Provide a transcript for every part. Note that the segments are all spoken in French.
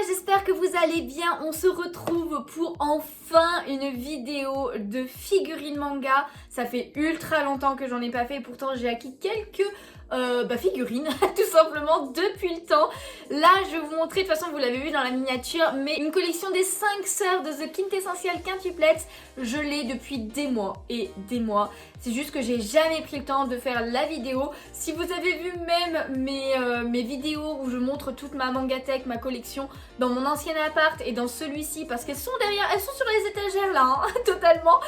j'espère que vous allez bien. On se retrouve pour enfin une vidéo de figurines manga. Ça fait ultra longtemps que j'en ai pas fait, pourtant j'ai acquis quelques figurines tout simplement depuis le temps. Là je vais vous montrer, de toute façon vous l'avez vu dans la miniature, mais une collection des 5 sœurs de The Quintessential Quintuplets. Je l'ai depuis des mois et des mois. C'est juste que j'ai jamais pris le temps de faire la vidéo. Si vous avez vu même mes vidéos où je montre toute ma mangatech, ma collection dans mon ancien appart et dans celui-ci, parce qu'elles sont derrière, elles sont sur les étagères là, hein, totalement,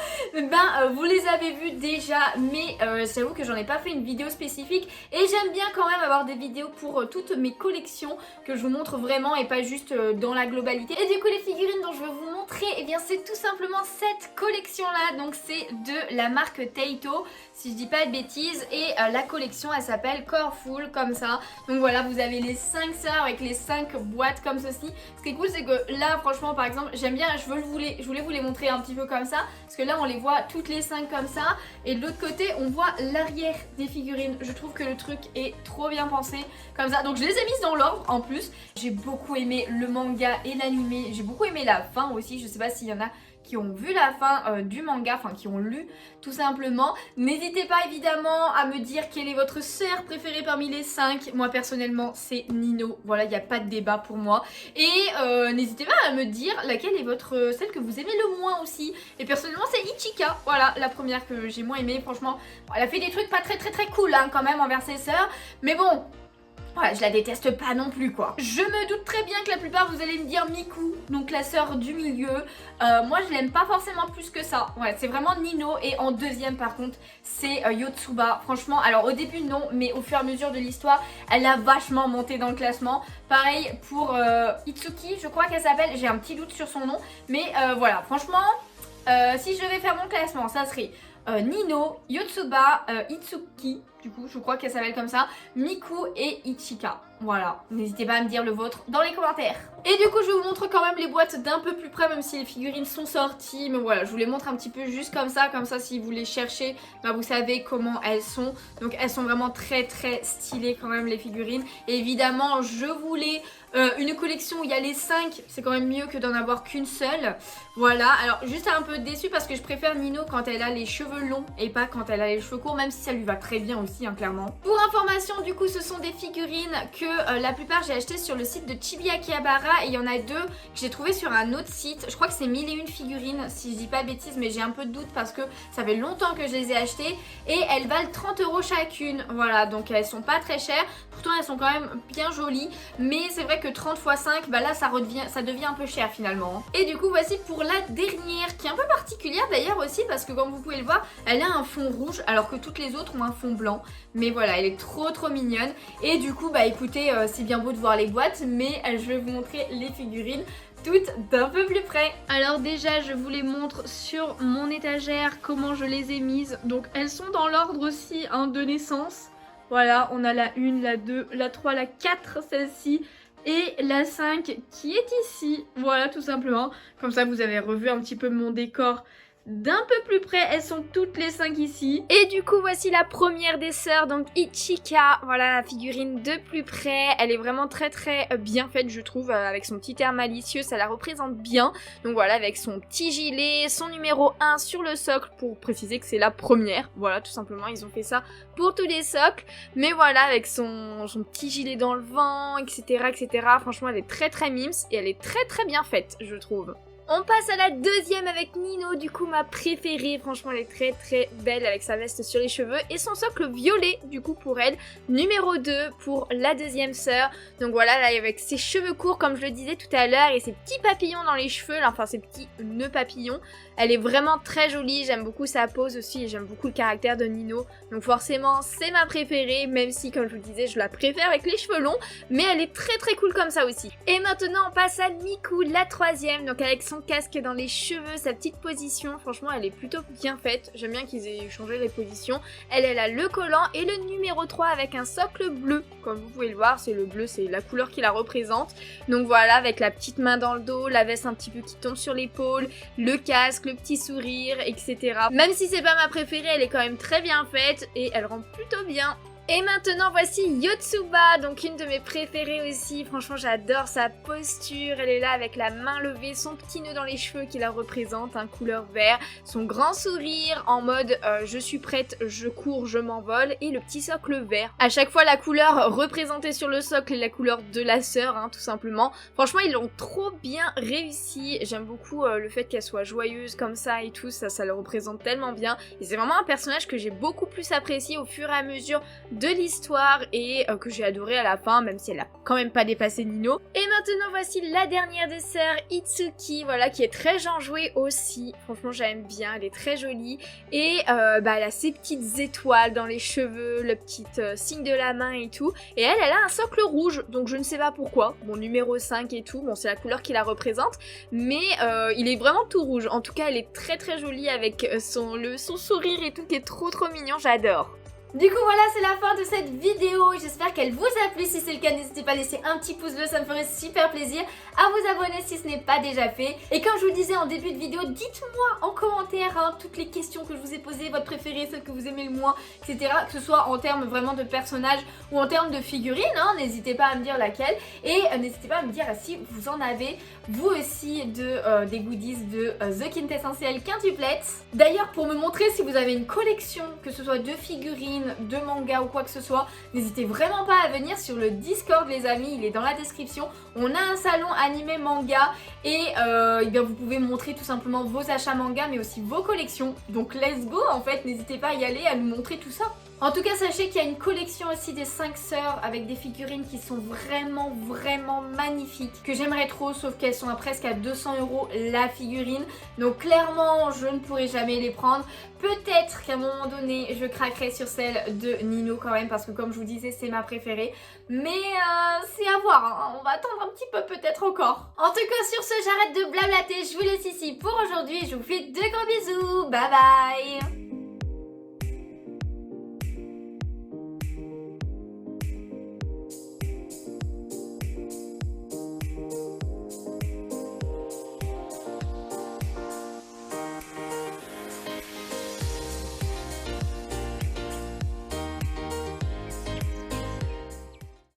vous les avez vues déjà, mais j'avoue que j'en ai pas fait une vidéo spécifique et j'aime bien quand même avoir des vidéos pour toutes mes collections que je vous montre vraiment et pas juste dans la globalité. Et du coup les figurines dont je vais vous montrer, et bien c'est tout simplement cette collection là, donc c'est de la marque Taito si je dis pas de bêtises, et la collection elle s'appelle Coreful comme ça. Donc voilà, vous avez les 5 sœurs avec les 5 boîtes comme ceci. Ce qui est cool c'est que là franchement par exemple j'aime bien, je voulais vous les montrer un petit peu comme ça, parce que là on les voit toutes les 5 comme ça, et de l'autre côté on voit l'arrière des figurines. Je trouve que le truc est trop bien pensé comme ça, donc je les ai mises dans l'ordre. En plus j'ai beaucoup aimé le manga et l'animé, j'ai beaucoup aimé la fin aussi. Je sais pas s'il y en a qui ont vu la fin du manga, enfin qui ont lu tout simplement. N'hésitez pas évidemment à me dire quelle est votre sœur préférée parmi les 5. Moi personnellement c'est Nino, voilà, il n'y a pas de débat pour moi. Et n'hésitez pas à me dire laquelle est celle que vous aimez le moins aussi. Et personnellement c'est Ichika, voilà, la première que j'ai moins aimée. Franchement, elle a fait des trucs pas très cool hein, quand même envers ses sœurs, mais bon, ouais, je la déteste pas non plus quoi. Je me doute très bien que la plupart vous allez me dire Miku, donc la sœur du milieu. Moi je l'aime pas forcément plus que ça. Ouais, c'est vraiment Nino. Et en deuxième par contre c'est Yotsuba. Franchement, alors au début non, mais au fur et à mesure de l'histoire elle a vachement monté dans le classement. Pareil pour Itsuki, je crois qu'elle s'appelle, j'ai un petit doute sur son nom. Mais voilà, franchement si je devais faire mon classement ça serait Nino, Yotsuba, Itsuki, du coup je crois qu'elle s'appelle comme ça, Miku et Ichika. Voilà, n'hésitez pas à me dire le vôtre dans les commentaires. Et du coup je vous montre quand même les boîtes d'un peu plus près, même si les figurines sont sorties. Mais voilà, je vous les montre un petit peu juste comme ça si vous les cherchez, bah, vous savez comment elles sont. Donc elles sont vraiment très stylées quand même les figurines. Et évidemment je voulais une collection où il y a les 5, c'est quand même mieux que d'en avoir qu'une seule. Voilà, alors juste un peu déçue parce que je préfère Nino quand elle a les cheveux longs et pas quand elle a les cheveux courts, même si ça lui va très bien aussi hein, clairement. Pour information du coup ce sont des figurines que la plupart j'ai acheté sur le site de Chibi Akihabara, et il y en a 2 que j'ai trouvé sur un autre site. Je crois que c'est 1001 figurines si je dis pas de bêtises, mais j'ai un peu de doute parce que ça fait longtemps que je les ai achetées, et elles valent 30 € chacune. Voilà, donc elles sont pas très chères, pourtant elles sont quand même bien jolies, mais c'est vrai que 30 x 5, bah là ça devient un peu cher finalement. Et du coup voici pour la dernière, qui est un peu particulière d'ailleurs aussi, parce que comme vous pouvez le voir elle a un fond rouge alors que toutes les autres ont un fond blanc. Mais voilà, elle est trop mignonne. Et du coup bah écoutez, c'est bien beau de voir les boîtes, mais je vais vous montrer les figurines toutes d'un peu plus près. Alors déjà je vous les montre sur mon étagère comment je les ai mises. Donc elles sont dans l'ordre aussi hein, de naissance. Voilà, on a la 1, la 2, la 3, la 4, celle-ci, et la 5 qui est ici. Voilà, tout simplement. Comme ça vous avez revu un petit peu mon décor d'un peu plus près. Elles sont toutes les 5 ici. Et du coup voici la première des sœurs, donc Ichika. Voilà la figurine de plus près. Elle est vraiment très bien faite je trouve, avec son petit air malicieux, ça la représente bien. Donc voilà, avec son petit gilet, son numéro 1 sur le socle pour préciser que c'est la première. Voilà, tout simplement, ils ont fait ça pour tous les socles. Mais voilà, avec son petit gilet dans le vent, etc. Franchement elle est très mimes et elle est très bien faite je trouve. On passe à la deuxième avec Nino, du coup ma préférée. Franchement elle est très belle avec sa veste sur les cheveux et son socle violet du coup pour elle. Numéro 2 pour la deuxième sœur. Donc voilà, là avec ses cheveux courts comme je le disais tout à l'heure et ses petits papillons dans les cheveux, là, enfin ses petits nœuds papillons. Elle est vraiment très jolie, j'aime beaucoup sa pose aussi et j'aime beaucoup le caractère de Nino. Donc forcément c'est ma préférée, même si comme je vous le disais je la préfère avec les cheveux longs. Mais elle est très cool comme ça aussi. Et maintenant on passe à Miku, la troisième, donc avec son casque dans les cheveux, sa petite position, franchement elle est plutôt bien faite. J'aime bien qu'ils aient changé les positions. Elle a le collant et le numéro 3 avec un socle bleu. Comme vous pouvez le voir, c'est le bleu, c'est la couleur qui la représente. Donc voilà, avec la petite main dans le dos, la veste un petit peu qui tombe sur l'épaule, le casque, le petit sourire, etc. Même si c'est pas ma préférée, elle est quand même très bien faite et elle rend plutôt bien. Et maintenant voici Yotsuba, donc une de mes préférées aussi, franchement j'adore sa posture, elle est là avec la main levée, son petit nœud dans les cheveux qui la représente, couleur vert, son grand sourire en mode je suis prête, je cours, je m'envole, et le petit socle vert. À chaque fois la couleur représentée sur le socle est la couleur de la sœur, tout simplement. Franchement ils l'ont trop bien réussi, j'aime beaucoup le fait qu'elle soit joyeuse comme ça et tout, ça le représente tellement bien, et c'est vraiment un personnage que j'ai beaucoup plus apprécié au fur et à mesure de l'histoire et que j'ai adoré à la fin, même si elle a quand même pas dépassé Nino. Et maintenant voici la dernière des sœurs, Itsuki, voilà, qui est très enjouée aussi. Franchement j'aime bien, elle est très jolie et elle a ses petites étoiles dans les cheveux, le petit signe de la main et tout. Et elle a un socle rouge, donc je ne sais pas pourquoi. Bon, numéro 5 et tout, bon c'est la couleur qui la représente, mais il est vraiment tout rouge. En tout cas elle est très très jolie avec son sourire et tout qui est trop mignon, j'adore. Du coup voilà, c'est la fin de cette vidéo, j'espère qu'elle vous a plu. Si c'est le cas, n'hésitez pas à laisser un petit pouce bleu, ça me ferait super plaisir, à vous abonner si ce n'est pas déjà fait. Et comme je vous le disais en début de vidéo, dites-moi en commentaire toutes les questions que je vous ai posées, votre préférée, celle que vous aimez le moins, etc. Que ce soit en termes vraiment de personnages ou en termes de figurines, n'hésitez pas à me dire laquelle. Et n'hésitez pas à me dire si vous en avez vous aussi des goodies de The Quintessentiel Quintuplets. D'ailleurs, pour me montrer si vous avez une collection, que ce soit de figurines, de manga ou quoi que ce soit, n'hésitez vraiment pas à venir sur le Discord les amis, il est dans la description. On a un salon animé manga et bien vous pouvez montrer tout simplement vos achats manga mais aussi vos collections. Donc let's go en fait, n'hésitez pas à y aller, à nous montrer tout ça. En tout cas, sachez qu'il y a une collection aussi des 5 sœurs avec des figurines qui sont vraiment magnifiques, que j'aimerais trop, sauf qu'elles sont presque à 200 € la figurine. Donc clairement, je ne pourrai jamais les prendre. Peut-être qu'à un moment donné, je craquerai sur celle de Nino quand même, parce que comme je vous disais, c'est ma préférée. Mais c'est à voir, on va attendre un petit peu peut-être encore. En tout cas, sur ce, j'arrête de blablater, je vous laisse ici pour aujourd'hui. Je vous fais de gros bisous, bye bye.